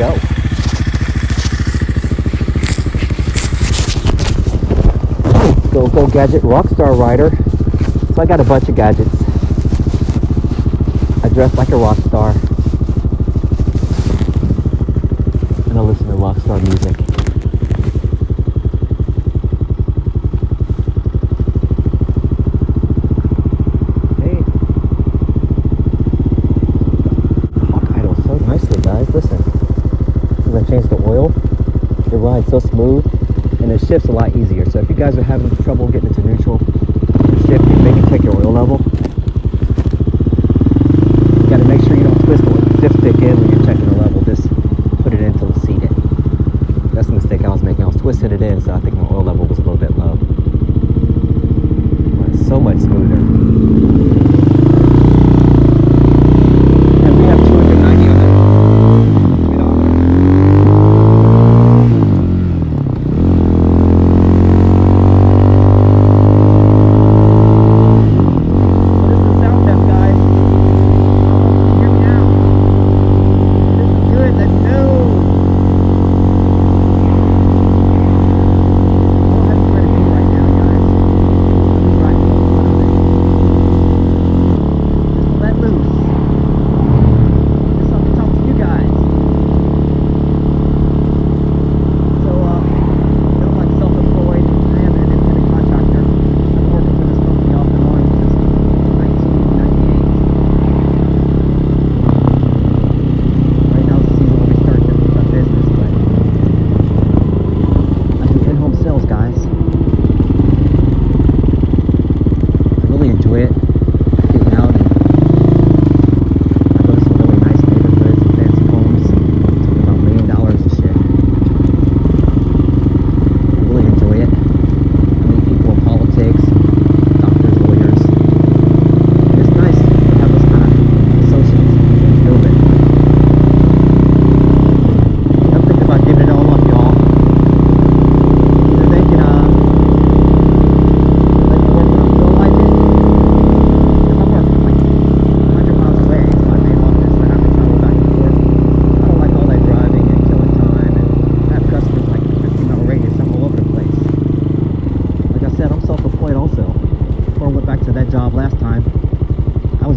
go. Go gadget rockstar rider. So I got a bunch of gadgets. I dress like a rock star. And I listen to rock star music. Hey. Hawk idles so nicely, guys. Listen. I'm gonna change the oil. It rides so smooth. And it shifts a lot easier. So if you guys are having trouble getting into neutral, shifting, maybe check your oil level. You gotta make sure you don't twist the dipstick in when you're checking the level. Just put it in until it's seated. That's the mistake I was making. I was twisting it in, so I think my oil level was a little bit low. But it's so much smoother. And we have 290 of it.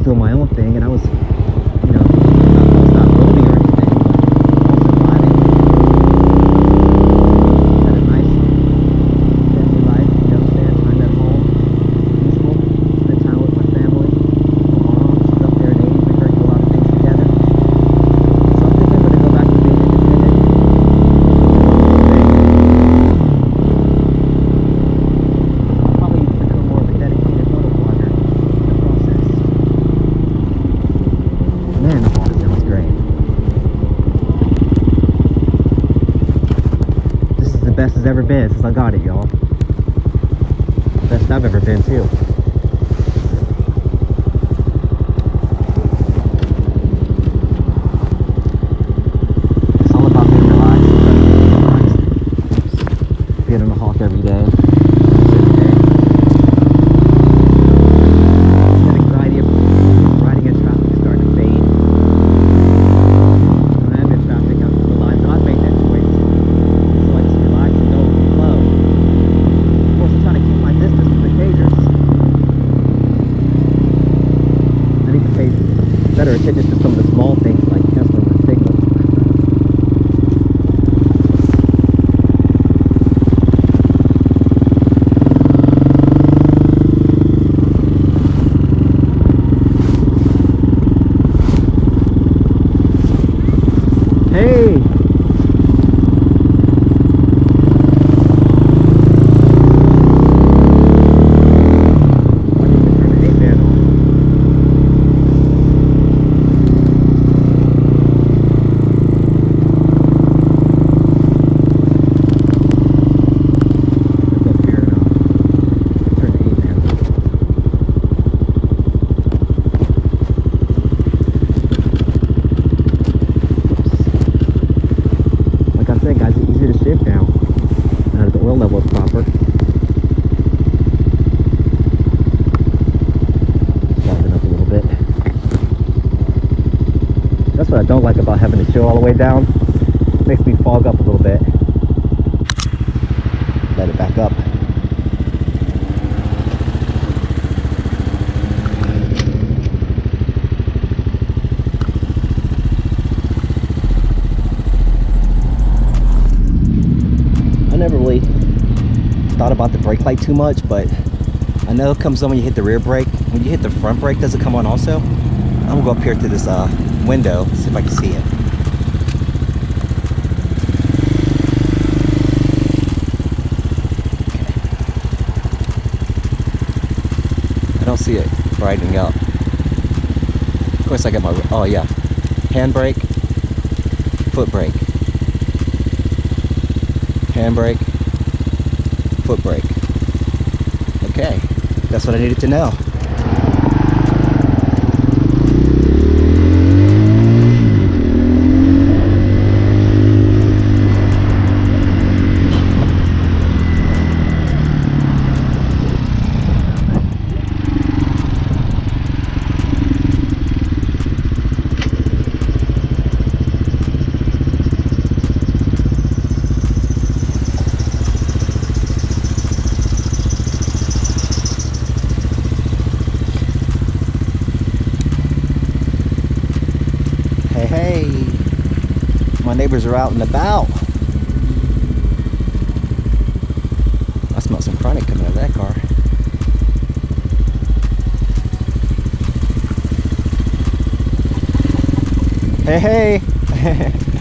Doing my own thing, and I was, not building or anything, but also surviving. Had a nice family life, time at home, peaceful, spend time with my family. My mom, she's up there in age, we do a lot of things together. So I'm thinking I'm going to go back to being independent. I'll probably become more of a dedicated motor blogger in the process. Man, the water sounds great. This is the best it's ever been since I got it, y'all. The best I've ever been, too. It's all about being relaxed. Being on the Hawk every day. Better attention to some of the small things like canceling the signal. Hey! That's what I don't like about having to chill all the way down. Makes me fog up a little bit. Let it back up. I never really thought about the brake light too much, but I know it comes on when you hit the rear brake. When you hit the front brake, does it come on also? I'm gonna go up here to this window, see if I can see it. I don't see it brightening up. Of course I got my, oh yeah, hand brake, foot brake, hand brake, foot brake. Okay, that's what I needed to know. Hey, my neighbors are out and about. I smell some chronic coming out of that car. Hey, hey.